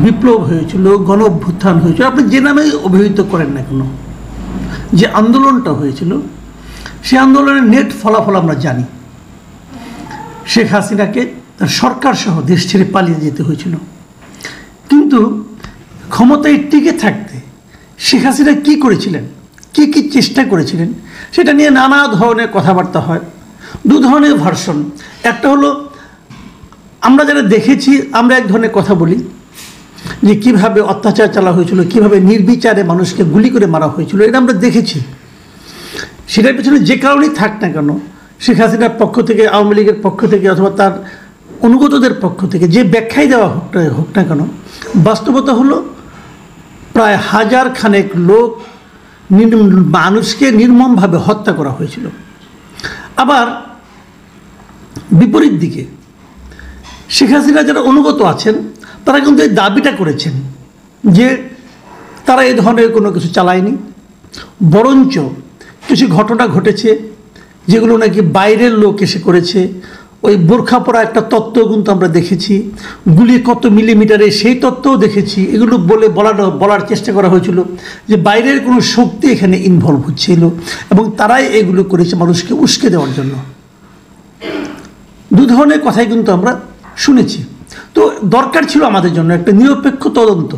বিপ্লব হয়েছিল, গণ অভ্যুত্থান হয়েছিল, আপনি যে নামে অভিহিত করেন না কেন, যে আন্দোলনটা হয়েছিল সেই আন্দোলনের নেট ফলাফল আমরা জানি। শেখ হাসিনাকে তার সরকার সহ দেশ ছেড়ে পালিয়ে যেতে হয়েছিল। কিন্তু ক্ষমতায় টিকে থাকতে শেখ হাসিনা কী করেছিলেন, কী কী চেষ্টা করেছিলেন, সেটা নিয়ে নানা ধরনের কথাবার্তা হয়। দু ধরনের ভার্সন। একটা হলো আমরা যারা দেখেছি, আমরা এক ধরনের কথা বলি যে কীভাবে অত্যাচার চালা হয়েছিল, কীভাবে নির্বিচারে মানুষকে গুলি করে মারা হয়েছিল, এটা আমরা দেখেছি। সেটার পেছনে যে কারণেই থাক না কেন, শেখ হাসিনার পক্ষ থেকে, আওয়ামী লীগের পক্ষ থেকে অথবা তার অনুগতদের পক্ষ থেকে যে ব্যাখ্যাই দেওয়া হোক না কেন, বাস্তবতা হলো প্রায় 1000 খানেক লোক মানুষকে নির্মমভাবে হত্যা করা হয়েছিল। আবার বিপরীত দিকে শেখ হাসিনা যারা অনুগত আছেন তারা কিন্তু এই দাবিটা করেছেন যে তারা এই ধরনের কোনো কিছু চালায়নি, বরঞ্চ কিছু ঘটনা ঘটেছে যেগুলো নাকি বাইরের লোক এসে করেছে। ওই বোরখা পরা একটা তত্ত্ব কিন্তু আমরা দেখেছি, গুলি কত মিলিমিটারে সেই তত্ত্বও দেখেছি। এগুলো বলার চেষ্টা করা হয়েছিল যে বাইরের কোনো শক্তি এখানে ইনভলভ হচ্ছিল এবং তারাই এগুলো করেছে মানুষকে উস্কে দেওয়ার জন্য। দু ধরনের কথাই কিন্তু আমরা শুনেছি। তো দরকার ছিল আমাদের জন্য একটা নিরপেক্ষ তদন্ত।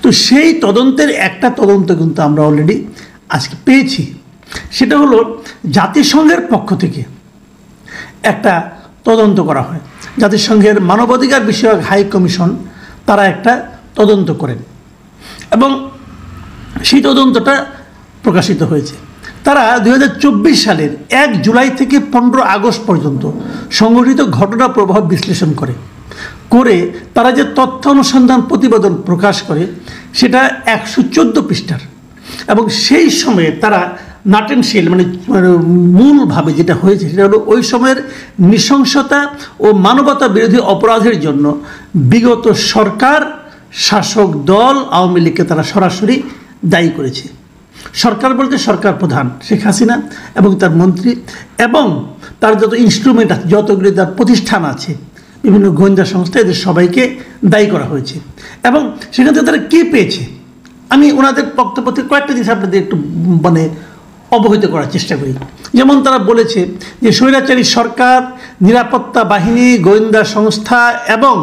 তো সেই তদন্তের একটা তদন্ত কিন্তু আমরা অলরেডি আজকে পেয়েছি। সেটা হলো জাতিসংঘের পক্ষ থেকে একটা তদন্ত করা হয়। জাতিসংঘের মানবাধিকার বিষয়ক হাই কমিশন তারা একটা তদন্ত করেন এবং সেই তদন্তটা প্রকাশিত হয়েছে। তারা 2024 সালের 1 জুলাই থেকে 15 আগস্ট পর্যন্ত সংঘটিত ঘটনা প্রবাহ বিশ্লেষণ করে তারা যে তথ্য অনুসন্ধান প্রতিবেদন প্রকাশ করে সেটা 114 পৃষ্ঠার। এবং সেই সময়ে তারা নাটেনশীল মানে মূলভাবে যেটা হয়েছে সেটা হলো ওই সময়ের নৃশংসতা ও মানবতা বিরোধী অপরাধের জন্য বিগত সরকার, শাসক দল আওয়ামী লীগকে তারা সরাসরি দায়ী করেছে। সরকার বলতে সরকার প্রধান শেখ হাসিনা এবং তার মন্ত্রী এবং তার যত ইনস্ট্রুমেন্ট আছে, যতগুলি তার প্রতিষ্ঠান আছে, বিভিন্ন গোয়েন্দা সংস্থা, এদের সবাইকে দায়ী করা হয়েছে। এবং সেখান থেকে তারা কী পেয়েছে, আমি ওনাদের বক্তব্য থেকে কয়েকটা জিনিস আপনাদের একটু অবহিত করার চেষ্টা করি। যেমন তারা বলেছে যে স্বৈরাচারী সরকার, নিরাপত্তা বাহিনী, গোয়েন্দা সংস্থা এবং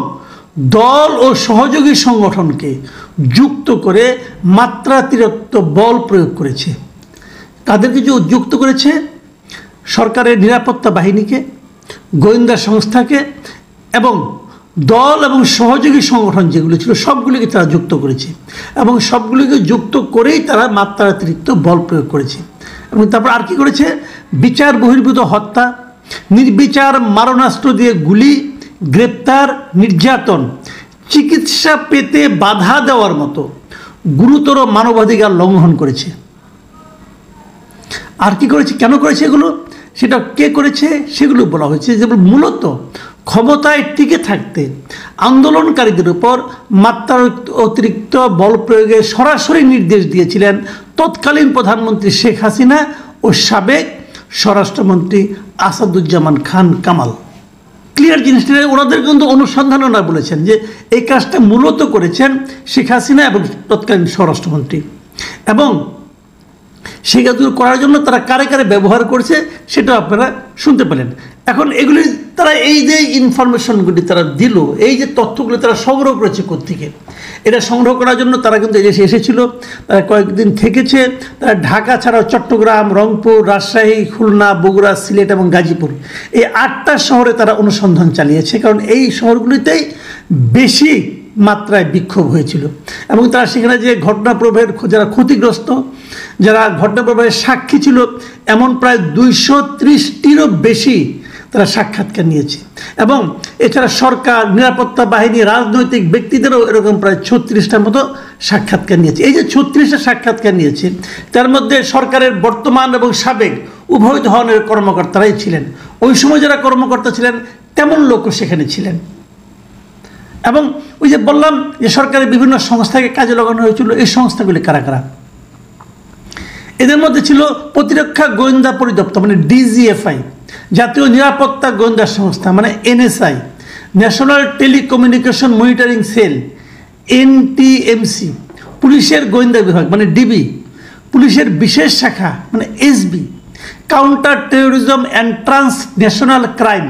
দল ও সহযোগী সংগঠনকে যুক্ত করে মাত্রাতিরিক্ত বল প্রয়োগ করেছে। তাদেরকে যে যুক্ত করেছে সরকারের নিরাপত্তা বাহিনীকে, গোয়েন্দা সংস্থাকে এবং দল এবং সহযোগী সংগঠন যেগুলো ছিল সবগুলিকে তারা যুক্ত করেছে এবং সবগুলিকে যুক্ত করেই তারা মাত্রাতিরিক্ত বল প্রয়োগ করেছে। এবং তারপর আর কি করেছে, বিচার বহির্ভূত হত্যা, নির্বিচার মারণাস্ত্র দিয়ে গুলি, গ্রেপ্তার, নির্যাতন, চিকিৎসা পেতে বাধা দেওয়ার মতো গুরুতর মানবাধিকার লঙ্ঘন করেছে। আর কি করেছে, কেন করেছে এগুলো, সেটা কে করেছে সেগুলো বলা হয়েছে। যেমন মূলত ক্ষমতায় টিকে থাকতে আন্দোলনকারীদের উপর মাত্রা অতিরিক্ত বল প্রয়োগের সরাসরি নির্দেশ দিয়েছিলেন তৎকালীন প্রধানমন্ত্রী শেখ হাসিনা ও সাবেক স্বরাষ্ট্রমন্ত্রী আসাদুজ্জামান খান কামাল। ক্লিয়ার জিনিসটা ওনাদের কিন্তু অনুসন্ধানও না বলেছেন যে এই কাজটা মূলত করেছেন শেখ হাসিনা এবং তৎকালীন স্বরাষ্ট্রমন্ত্রী। এবং সেই কাজগুলো করার জন্য তারা কারে কারে ব্যবহার করছে সেটাও আপনারা শুনতে পেলেন। এখন এগুলি তারা এই যে ইনফরমেশনগুলি তারা দিল, এই যে তথ্যগুলি তারা সংগ্রহ করেছে কোত্থেকে, এটা সংগ্রহ করার জন্য তারা কিন্তু এই দেশে এসেছিল, তারা কয়েকদিন থেকেছে। তারা ঢাকা ছাড়াও চট্টগ্রাম, রংপুর, রাজশাহী, খুলনা, বগুড়া, সিলেট এবং গাজীপুর এই 8টা শহরে তারা অনুসন্ধান চালিয়েছে, কারণ এই শহরগুলিতেই বেশি মাত্রায় বিক্ষোভ হয়েছিল। এবং তারা সেখানে যে ঘটনা প্রবাহের যারা ক্ষতিগ্রস্ত, যারা ঘটনা প্রবাহের সাক্ষী ছিল, এমন প্রায় 230টিরও বেশি তারা সাক্ষাৎকার নিয়েছে। এবং এছাড়া সরকার, নিরাপত্তা বাহিনী, রাজনৈতিক ব্যক্তিদেরও এরকম প্রায় 36টার মতো সাক্ষাৎকার নিয়েছে। এই যে 36টা সাক্ষাৎকার নিয়েছে তার মধ্যে সরকারের বর্তমান এবং সাবেক উভয় ধরনের কর্মকর্তারাই ছিলেন। ওই সময় যারা কর্মকর্তা ছিলেন তেমন লোকও সেখানে ছিলেন। এবং ওই যে বললাম যে সরকারের বিভিন্ন সংস্থাকে কাজে লাগানো হয়েছিল, এই সংস্থাগুলি কারা কারা, এদের মধ্যে ছিল প্রতিরক্ষা গোয়েন্দা পরিদপ্তর মানে ডিজিএফআই, জাতীয় নিরাপত্তা গোয়েন্দা সংস্থা মানে NSI, national telecommunication monitoring cell NTMC, পুলিশের গোয়েন্দা বিভাগ মানে ডিবি, পুলিশের বিশেষ শাখা মানে SB, counter terrorism and transnational crime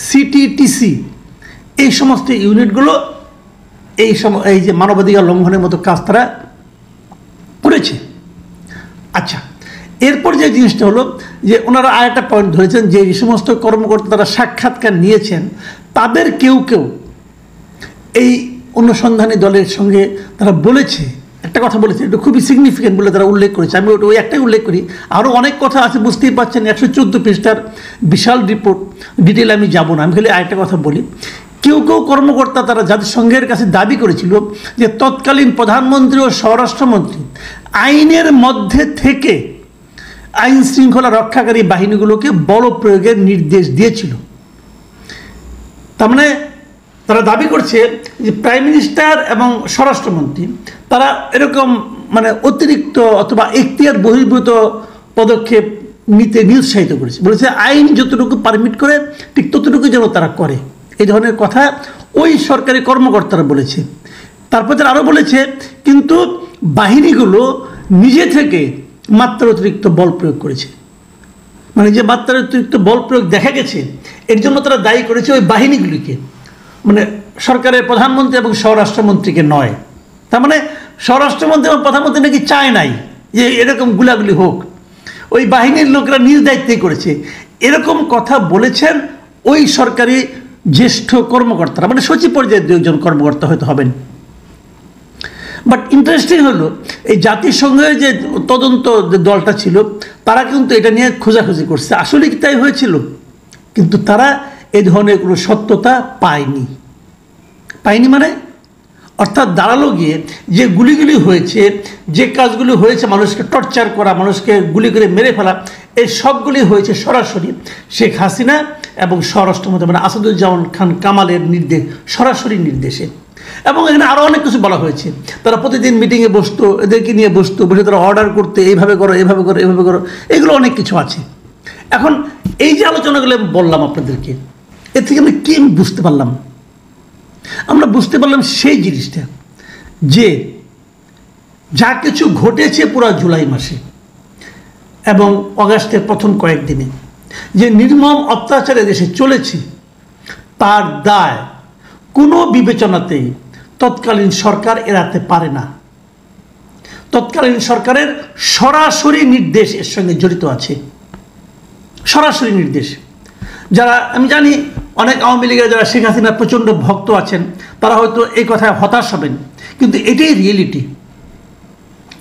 CTTC, এই সমস্ত ইউনিটগুলো এই যে মানবাধিকার লঙ্ঘনের মতো কাজ তারা করেছে। আচ্ছা, এরপর যে জিনিসটা হলো যে ওনারা আরেকটা পয়েন্ট ধরেছেন যে এই সমস্ত কর্মকর্তা তারা সাক্ষাৎকার নিয়েছেন, তাদের কেউ কেউ এই অনুসন্ধানী দলের সঙ্গে তারা বলেছে, একটা কথা বলেছে, এটা খুবই সিগনিফিকেন্ট বলে তারা উল্লেখ করেছে। আমি ওই একটাই উল্লেখ করি, আরও অনেক কথা আছে, বুঝতেই পারছেন 114 পৃষ্ঠার বিশাল রিপোর্ট, ডিটেল আমি যাব না। আমি খালি আরেকটা কথা বলি, কেউ কেউ কর্মকর্তা তারা জাতিসংঘের কাছে দাবি করেছিল যে তৎকালীন প্রধানমন্ত্রী ও স্বরাষ্ট্রমন্ত্রী আইনের মধ্যে থেকে আইন শৃঙ্খলা রক্ষাকারী বাহিনীগুলোকে বল প্রয়োগের নির্দেশ দিয়েছিল। তার মানে তারা দাবি করছে যে প্রাইম মিনিস্টার এবং স্বরাষ্ট্রমন্ত্রী তারা এরকম মানে অতিরিক্ত অথবা এখতিয়ার বহির্ভূত পদক্ষেপ নিতে নিরুৎসাহিত করেছে, বলেছে আইন যতটুকু পারমিট করে ঠিক ততটুকু যেন তারা করে, এই ধরনের কথা ওই সরকারি কর্মকর্তারা বলেছে। তারপর তারা আরও বলেছে কিন্তু বাহিনীগুলো নিজে থেকে মাত্রা অতিরিক্ত বল প্রয়োগ করেছে, মানে যে মাত্রা অতিরিক্ত বল প্রয়োগ দেখা গেছে এর জন্য তারা দায়ী করেছে ওই বাহিনীগুলিকে, মানে সরকারের প্রধানমন্ত্রী এবং স্বরাষ্ট্রমন্ত্রীকে নয়। তার মানে স্বরাষ্ট্রমন্ত্রী এবং প্রধানমন্ত্রী নাকি চায় নাই যে এরকম গুলাগুলি হোক, ওই বাহিনীর লোকেরা নিজ দায়িত্বেই করেছে, এরকম কথা বলেছেন ওই সরকারি জ্যেষ্ঠ কর্মকর্তারা, মানে সচিব পর্যায়ের দুজন কর্মকর্তা হয়তো হবেন। বাট ইন্টারেস্টিং হলো এই জাতিসংঘের যে তদন্ত যে দলটা ছিল তারা কিন্তু এটা নিয়ে খোঁজাখুঁজি করছে আসলে কি তাই হয়েছিল, কিন্তু তারা এই ধরনের কোনো সত্যতা পায়নি মানে অর্থাৎ দাঁড়ালো গিয়ে যে গুলিগুলি হয়েছে, যে কাজগুলি হয়েছে, মানুষকে টর্চার করা, মানুষকে গুলি করে মেরে ফেলা, এই সবগুলি হয়েছে সরাসরি শেখ হাসিনা এবং স্বরাষ্ট্রমন্ত্রী মানে আসাদুজ্জামান খান কামালের সরাসরি নির্দেশে। এবং এখানে আরও অনেক কিছু বলা হয়েছে, তারা প্রতিদিন মিটিংয়ে বসতো, এদেরকে নিয়ে বসতো, বসে তারা অর্ডার করতে এইভাবে করো, এইভাবে করো, এইভাবে করো, এগুলো অনেক কিছু আছে। এখন এই যে আলোচনাগুলো আমি বললাম আপনাদেরকে, এর থেকে আমরা কি বুঝতে পারলাম? আমরা বুঝতে পারলাম সেই জিনিসটা যে যা কিছু ঘটেছে পুরো জুলাই মাসে এবং অগাস্টের প্রথম কয়েকদিনে যে নির্মম অত্যাচারে দেশে চলেছে, তার দায় কোনো বিবেচনাতেই তৎকালীন সরকার এড়াতে পারে না। তৎকালীন সরকারের সরাসরি নির্দেশ এর সঙ্গে জড়িত আছে, সরাসরি নির্দেশ। যারা আমি জানি অনেক আওয়ামী লীগের যারা শেখ হাসিনার প্রচণ্ড ভক্ত আছেন তারা হয়তো এই কথায় হতাশ হবেন, কিন্তু এটাই রিয়েলিটি,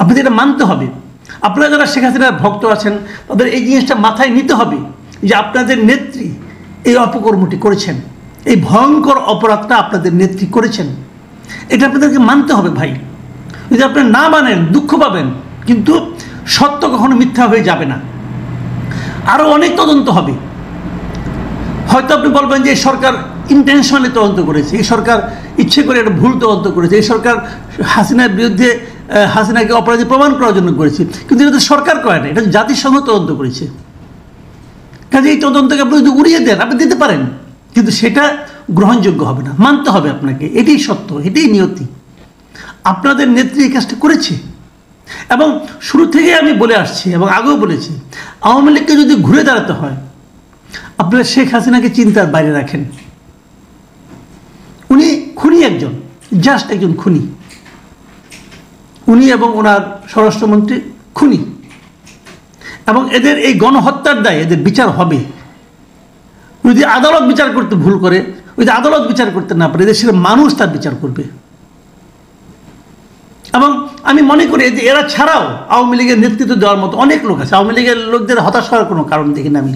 আপনাদের এটা মানতে হবে। আপনারা যারা শেখ হাসিনার ভক্ত আছেন তাদের এই জিনিসটা মাথায় নিতে হবে যে আপনাদের নেত্রী এই অপকর্মটি করেছেন, এই ভয়ঙ্কর অপরাধটা আপনাদের নেত্রী করেছেন, এটা আপনাদেরকে মানতে হবে ভাই। যদি আপনি না মানেন দুঃখ পাবেন, কিন্তু সত্য কখনো মিথ্যা হয়ে যাবে না। আরও অনেক তদন্ত হবে, হয়তো আপনি বলবেন যে এই সরকার ইন্টেনশনালি তদন্ত করেছে, এই সরকার ইচ্ছে করে একটা ভুল তদন্ত করেছে, এই সরকার হাসিনার বিরুদ্ধে হাসিনাকে অপরাধী প্রমাণ করার জন্য করেছে, কিন্তু এটা তো সরকার করে না, এটা জাতিসংঘ তদন্ত করেছে। কাজে এই তদন্তকে আপনি যদি উড়িয়ে দেন, আপনি দিতে পারেন, কিন্তু সেটা গ্রহণযোগ্য হবে না, মানতে হবে আপনাকে, এটাই সত্য, এটাই নিয়তি। আপনাদের নেত্রী এই কাজটা করেছে এবং শুরু থেকে আমি বলে আসছি এবং আগেও বলেছি, আওয়ামী লীগকে যদি ঘুরে দাঁড়াতে হয় আপনারা শেখ হাসিনাকে চিন্তার বাইরে রাখেন। উনি খুনি, একজন জাস্ট একজন খুনি, উনি এবং ওনার স্বরাষ্ট্রমন্ত্রী খুনি, এবং এদের এই গণহত্যার দায় এদের বিচার হবে। যদি আদালত বিচার করতে ভুল করে, যদি আদালত বিচার করতে না পারে, দেশের মানুষ তার বিচার করবে। এবং আমি মনে করি যে এরা ছাড়াও আওয়ামী লীগের নেতৃত্ব দেওয়ার মতো অনেক লোক আছে, আওয়ামী লীগের লোকদের হতাশ হওয়ার কোনো কারণ দেখি না আমি।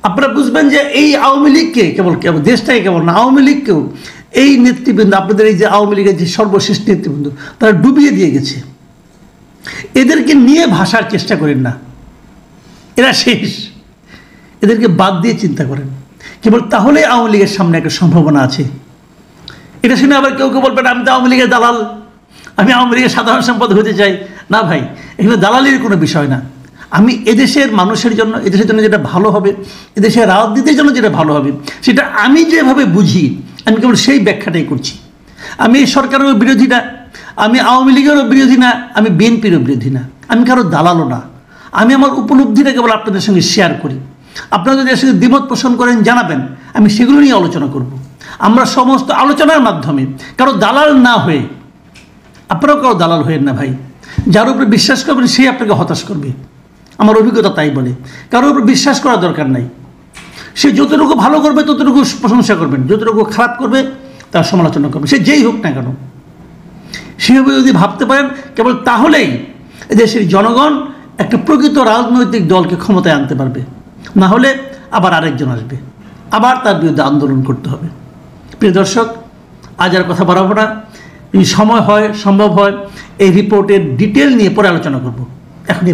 আপনারা বুঝবেন যে এই আওয়ামী লীগকে কেবল দেশটাকে কেবল না, আওয়ামী লীগকেও এই নেতৃবৃন্দ, আপনাদের এই যে আওয়ামী লীগের যে সর্বশেষ নেতৃবৃন্দ, তারা ডুবিয়ে দিয়ে গেছে। এদেরকে নিয়ে ভাসার চেষ্টা করেন না, এরা শেষ, এদেরকে বাদ দিয়ে চিন্তা করেন, কেবল তাহলে আওয়ামী লীগের সামনে একটা সম্ভাবনা আছে। এটা শুনে আবার কেউ কেউ বলবেন আমি তো আওয়ামী লীগের দালাল, আমি আওয়ামী লীগের সাধারণ সম্পাদক হতে চাই। না ভাই, এখানে দালালির কোনো বিষয় না। আমি এদেশের মানুষের জন্য, এদেশের জন্য যেটা ভালো হবে, এদেশের রাজনীতির জন্য যেটা ভালো হবে, সেটা আমি যেভাবে বুঝি আমি কেবল সেই ব্যাখ্যাটাই করছি। আমি এই সরকারেরও বিরোধী না, আমি আওয়ামী লীগেরও বিরোধী না, আমি বিএনপিরও বিরোধী না, আমি কারো দালালও না। আমি আমার উপলব্ধিটা কেবল আপনাদের সঙ্গে শেয়ার করি। আপনারা যদি এর সঙ্গে দ্বিমত পোষণ করেন জানাবেন, আমি সেগুলো নিয়ে আলোচনা করব। আমরা সমস্ত আলোচনার মাধ্যমে কারো দালাল না হয়ে, আপনারাও কারো দালাল হয়েন না ভাই। যার উপরে বিশ্বাস করবেন সেই আপনাকে হতাশ করবে, আমার অভিজ্ঞতা তাই বলে। কারোর উপর বিশ্বাস করার দরকার নাই। সে যতটুকু ভালো করবে ততটুকু প্রশংসা করবেন, যতটুকু খারাপ করবে তার সমালোচনা করবেন, সে যেই হোক না কেন। সেভাবে যদি ভাবতে পারেন কেবল তাহলেই দেশের জনগণ একটা প্রকৃত রাজনৈতিক দলকে ক্ষমতায় আনতে পারবে। না হলে আবার আরেকজন আসবে, আবার তার বিরুদ্ধে আন্দোলন করতে হবে। প্রিয় দর্শক, আজ আর কথা বাড়াবো না। যদি সময় হয়, সম্ভব হয়, এই রিপোর্টের ডিটেল নিয়ে পরে আলোচনা করব। এখন